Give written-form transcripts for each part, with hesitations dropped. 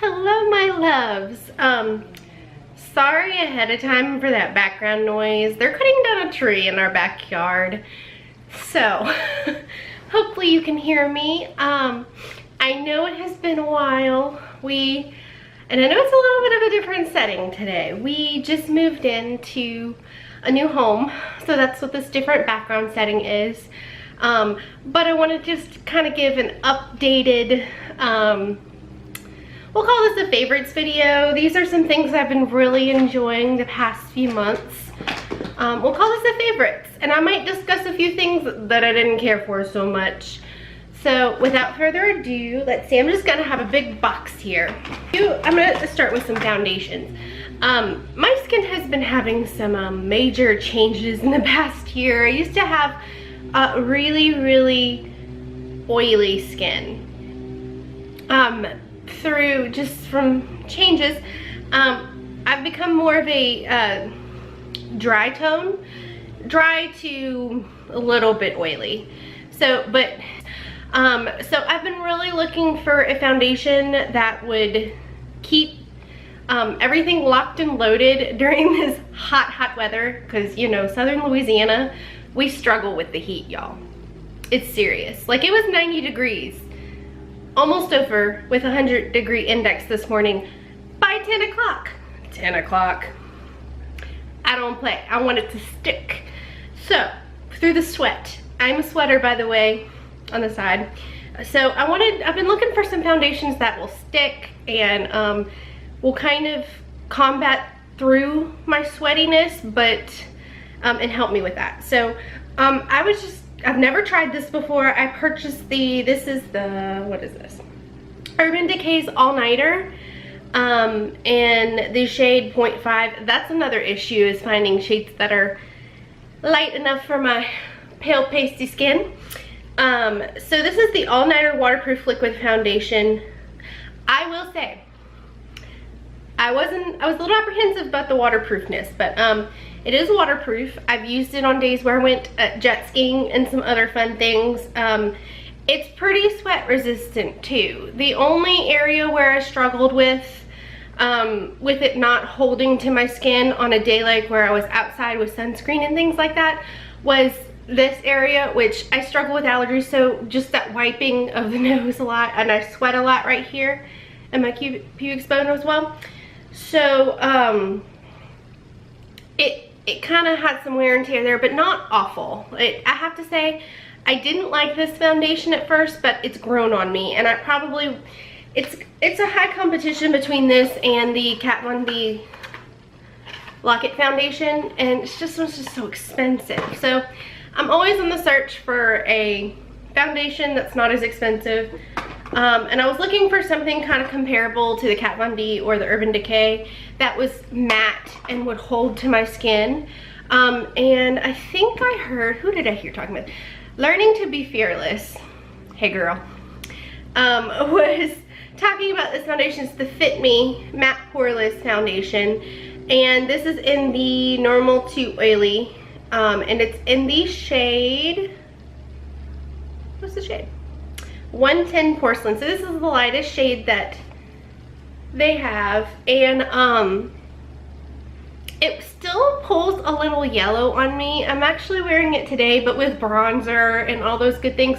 Hello, my loves. Sorry ahead of time for that background noise. They're cutting down a tree in our backyard. So, hopefully you can hear me. I know it has been a while. And I know it's a little bit of a different setting today. We just moved into a new home, so that's what this different background setting is. But I want to just kind of give an updated, we'll call this a favorites video. These are some things I've been really enjoying the past few months. We'll call this a favorites, and I might discuss a few things that I didn't care for so much. So without further ado, let's see, I'm just gonna have a big box here. I'm gonna start with some foundations. My skin has been having some major changes in the past year. I used to have really oily skin. Through just from changes, I've become more of a dry tone, dry to a little bit oily. So I've been really looking for a foundation that would keep everything locked and loaded during this hot weather, because you know, southern Louisiana, we struggle with the heat, y'all. It's serious. Like, it was 90 degrees, almost over, with a 100-degree index this morning by 10 o'clock. 10 o'clock. I don't play. I want it to stick. So, through the sweat. I'm a sweater, by the way, on the side. So I've been looking for some foundations that will stick and will kind of combat through my sweatiness, but and help me with that. So I've never tried this before. I purchased this is the, what is this? Urban Decay's All Nighter, and the shade 0.5. That's another issue, is finding shades that are light enough for my pale pasty skin. So this is the All Nighter Waterproof Liquid Foundation. I will say, I was a little apprehensive about the waterproofness, but it is waterproof. I've used it on days where I went jet skiing and some other fun things. It's pretty sweat resistant too. The only area where I struggled with it not holding to my skin on a day like where I was outside with sunscreen and things like that was this area, which I struggle with allergies, so just that wiping of the nose a lot, and I sweat a lot right here and my pubic bone as well. So it kind of had some wear and tear there, but not awful. I have to say, I didn't like this foundation at first, but it's grown on me, and it's a high competition between this and the Kat Von D Lock-It foundation, and it's just so expensive. So I'm always on the search for a foundation that's not as expensive, and I was looking for something kind of comparable to the Kat Von D or the Urban Decay that was matte and would hold to my skin. And I think I heard, who did I hear talking about? Learning to Be Fearless, hey girl, was talking about this foundation. It's the Fit Me Matte Poreless Foundation, and this is in the normal to oily, and it's in the shade, what's the shade? 110 Porcelain. So this is the lightest shade that they have, and it still pulls a little yellow on me. I'm actually wearing it today, but with bronzer and all those good things,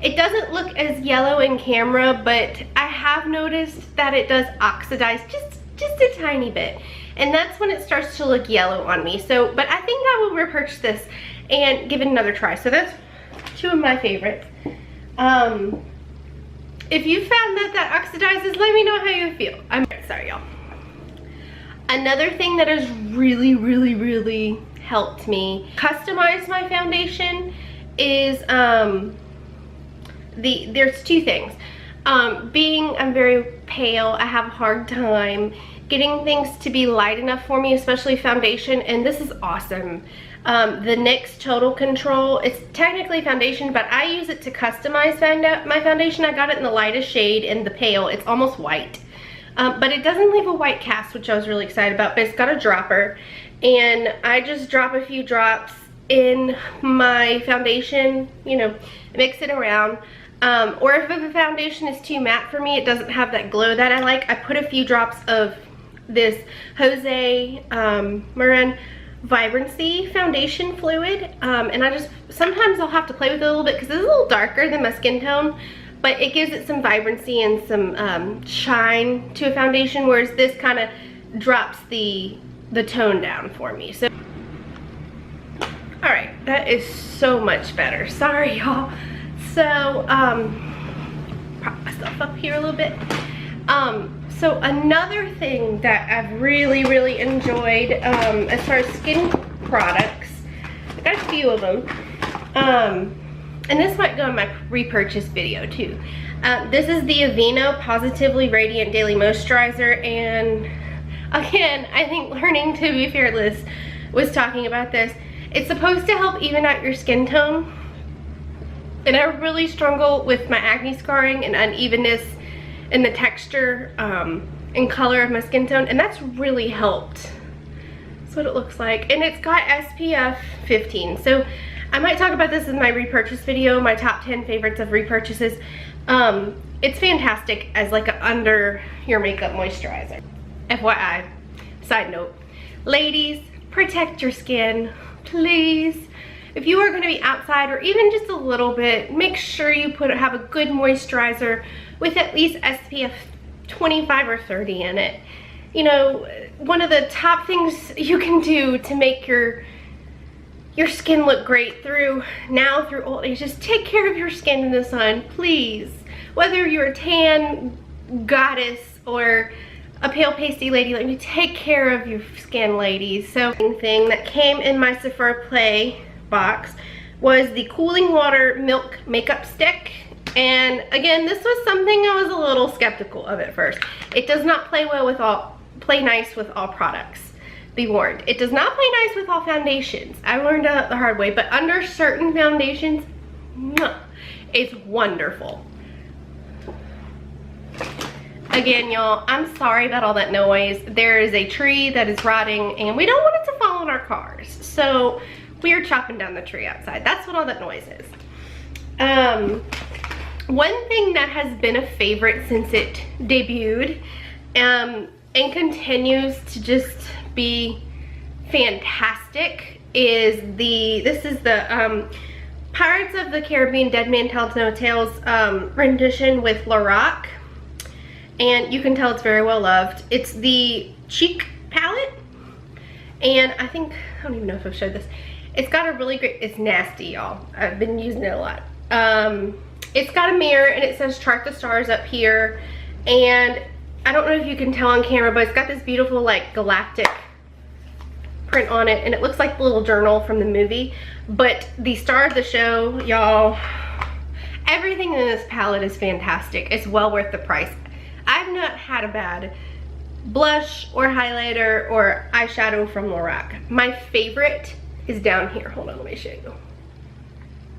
it doesn't look as yellow in camera, but I have noticed that it does oxidize just a tiny bit, and that's when it starts to look yellow on me. So, but I think I will repurchase this and give it another try. So that's two of my favorites. If you found that oxidizes, let me know how you feel. I'm sorry, y'all. Another thing that has really helped me customize my foundation is there's two things. I'm very pale, I have a hard time getting things to be light enough for me, especially foundation, and this is awesome. The NYX Total Control, it's technically foundation, but I use it to customize my foundation. I got it in the lightest shade in the pale. It's almost white, but it doesn't leave a white cast, which I was really excited about, but it's got a dropper, and I just drop a few drops in my foundation, you know, mix it around. Or if the foundation is too matte for me, it doesn't have that glow that I like, I put a few drops of this Josie Marin Vibrancy foundation fluid, and I just, sometimes I'll have to play with it a little bit because it's a little darker than my skin tone, but it gives it some vibrancy and some shine to a foundation, whereas this kind of drops the tone down for me. So alright, that is so much better. Sorry y'all. So prop myself up here a little bit. So another thing that I've really enjoyed as far as skin products, I got a few of them, and this might go in my repurchase video too. This is the Aveeno Positively Radiant Daily Moisturizer, and again, I think Learning to Be Fearless was talking about this. It's supposed to help even out your skin tone, and I really struggle with my acne scarring and unevenness in the texture and color of my skin tone, and that's really helped. That's what it looks like, and it's got SPF 15. So I might talk about this in my repurchase video, my top 10 favorites of repurchases. It's fantastic as like a under your makeup moisturizer. FYI, side note, ladies, protect your skin, please. If you are going to be outside or even just a little bit, make sure you have a good moisturizer with at least SPF 25 or 30 in it. You know, one of the top things you can do to make your skin look great through old age, just take care of your skin in the sun, please. Whether you're a tan goddess or a pale pasty lady, let me take care of your skin, ladies. So thing that came in my Sephora Play box was the Cooling Water Milk Makeup Stick, and again, this was something I was a little skeptical of at first. It does not play nice with all products. Be warned, it does not play nice with all foundations. I learned that the hard way, but under certain foundations, it's wonderful. Again, y'all, I'm sorry about all that noise. There is a tree that is rotting and we don't want it to fall on our cars, so we are chopping down the tree outside. That's what all that noise is. One thing that has been a favorite since it debuted and continues to just be fantastic is this is the Pirates of the Caribbean Dead Man Tells No Tales rendition with Lorac, and you can tell it's very well loved. It's the Cheek palette, and I don't even know if I've showed this. It's got a really great, it's nasty, y'all. I've been using it a lot. It's got a mirror and it says Chart the Stars up here, and I don't know if you can tell on camera, but it's got this beautiful like galactic print on it, and it looks like the little journal from the movie. But the star of the show, y'all, everything in this palette is fantastic. It's well worth the price. I've not had a bad blush or highlighter or eyeshadow from Lorac. My favorite is down here. Hold on, let me show you.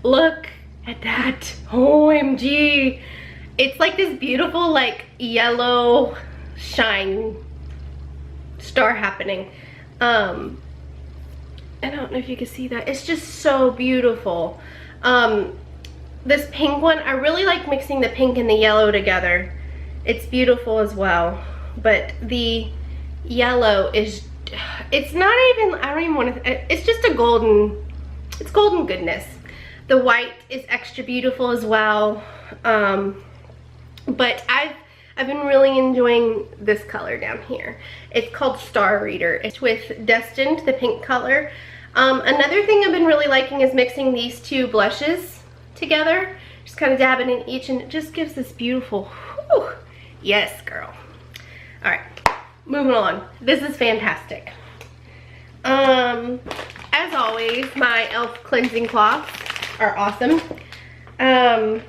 Look at that. OMG. It's like this beautiful like yellow shine star happening. I don't know if you can see that. It's just so beautiful. This pink one, I really like mixing the pink and the yellow together. It's beautiful as well. But the yellow is, it's not even, I don't even want to, it's just a golden, it's golden goodness. The white is extra beautiful as well. But I've been really enjoying this color down here. It's called Star Reader. It's with Destined, the pink color. Another thing I've been really liking is mixing these two blushes together. Just kind of dabbing in each, and it just gives this beautiful, whew, yes girl. All right, moving on. This is fantastic. As always, my e.l.f. cleansing cloths are awesome. And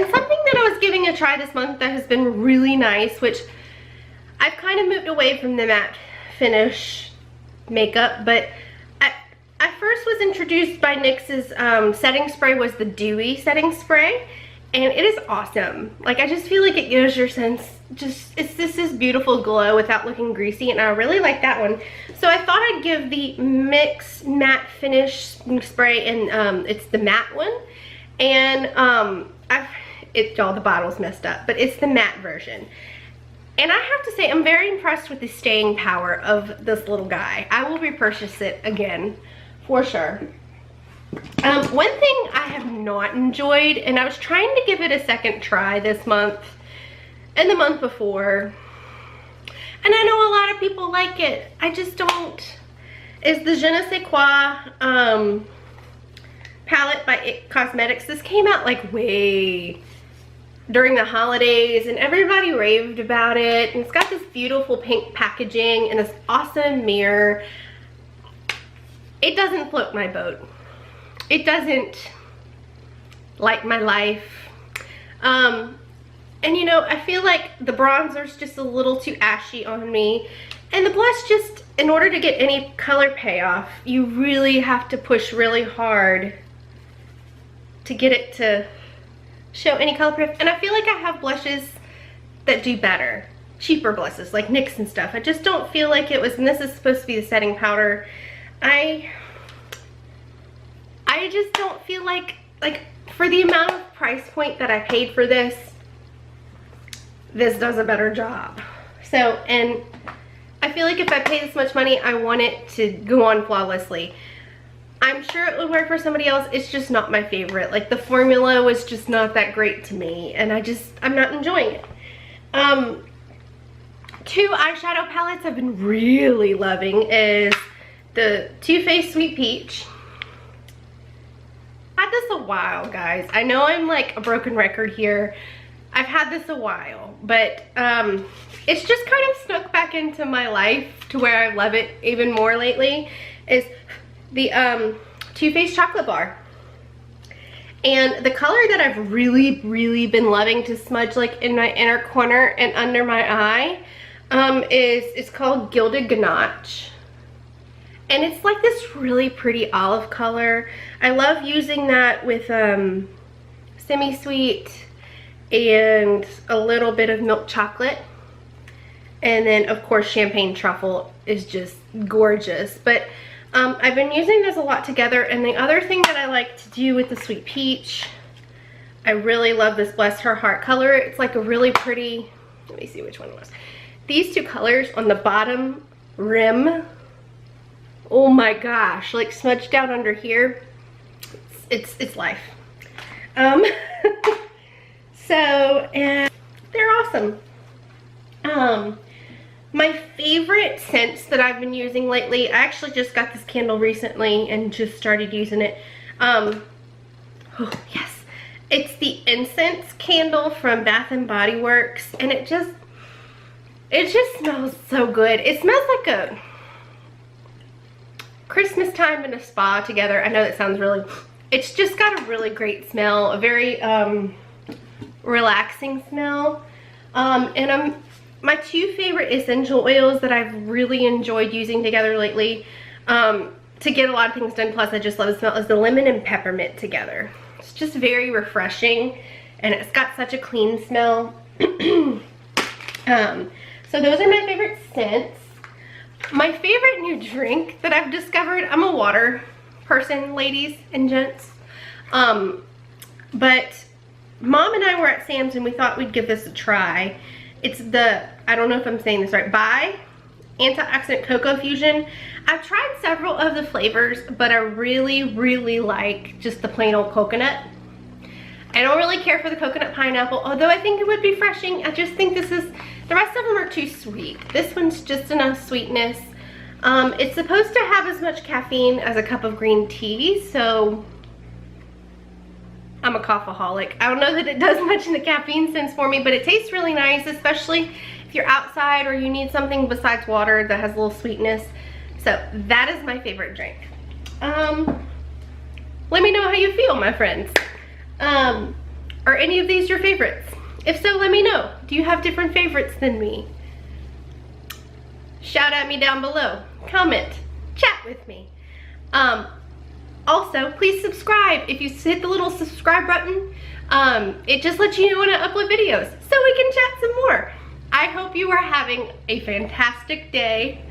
something that I was giving a try this month that has been really nice, which I've kind of moved away from the matte finish makeup, but I first was introduced by NYX's setting spray, was the Dewy setting spray, and it is awesome. Like, I just feel like it gives your sense, it's just this beautiful glow without looking greasy, and I really like that one. So I thought I'd give the NYX matte finish spray, and it's the matte one. And y'all, the bottle's messed up, but it's the matte version. And I have to say, I'm very impressed with the staying power of this little guy. I will repurchase it again, for sure. One thing I have not enjoyed, and I was trying to give it a second try this month and the month before, and I know a lot of people like it, I just don't, is the Je ne sais quoi palette by It Cosmetics. This came out like way during the holidays and everybody raved about it, and it's got this beautiful pink packaging and this awesome mirror. It doesn't float my boat. It doesn't light my life. And you know, I feel like the bronzer's just a little too ashy on me, and the blush, just in order to get any color payoff, you really have to push really hard to get it to show any color payoff. And I feel like I have blushes that do better, cheaper blushes like NYX and stuff. I just don't feel like it was, and this is supposed to be the setting powder. I just don't feel like for the amount of price point that I paid for this does a better job. So, and I feel like if I pay this much money, I want it to go on flawlessly. I'm sure it would work for somebody else. It's just not my favorite. Like, the formula was just not that great to me, and I'm not enjoying it. Two eyeshadow palettes I've been really loving is the Too Faced Sweet Peach. I've had this a while, guys. I know I'm like a broken record here. I've had this a while, but it's just kind of snuck back into my life to where I love it even more lately, is the Too Faced Chocolate Bar. And the color that I've really been loving to smudge like in my inner corner and under my eye it's called Gilded Ganache. And it's like this really pretty olive color. I love using that with semi-sweet and a little bit of milk chocolate. And then of course champagne truffle is just gorgeous. But I've been using this a lot together. And the other thing that I like to do with the Sweet Peach, I really love this Bless Her Heart color. It's like a really pretty, let me see which one it was. These two colors on the bottom rim, oh my gosh, like smudged down under here, it's life. So, and they're awesome. My favorite scents that I've been using lately, I actually just got this candle recently and just started using it. Oh yes, it's the incense candle from Bath and Body Works, and it just smells so good. It smells like a Christmas time in a spa together. I know that sounds really, it's just got a really great smell, a very relaxing smell. And my two favorite essential oils that I've really enjoyed using together lately to get a lot of things done, plus I just love the smell, is the lemon and peppermint together. It's just very refreshing, and it's got such a clean smell. So those are my favorite scents. My favorite new drink that I've discovered, I'm a water person, ladies and gents, but Mom and I were at Sam's and we thought we'd give this a try. It's the, I don't know if I'm saying this right, Bai Antioxidant Cocoa Fusion. I've tried several of the flavors, but I really like just the plain old coconut. I don't really care for the coconut pineapple, although I think it would be refreshing. I just think this is, the rest of them are too sweet. This one's just enough sweetness. It's supposed to have as much caffeine as a cup of green tea, so I'm a coffeeholic. I don't know that it does much in the caffeine sense for me, but it tastes really nice, especially if you're outside or you need something besides water that has a little sweetness. So that is my favorite drink. Let me know how you feel, my friends. Are any of these your favorites? If so, let me know. Do you have different favorites than me? Shout at me down below. Comment. Chat with me. Also, please subscribe. If you hit the little subscribe button, it just lets you know when I upload videos so we can chat some more. I hope you are having a fantastic day.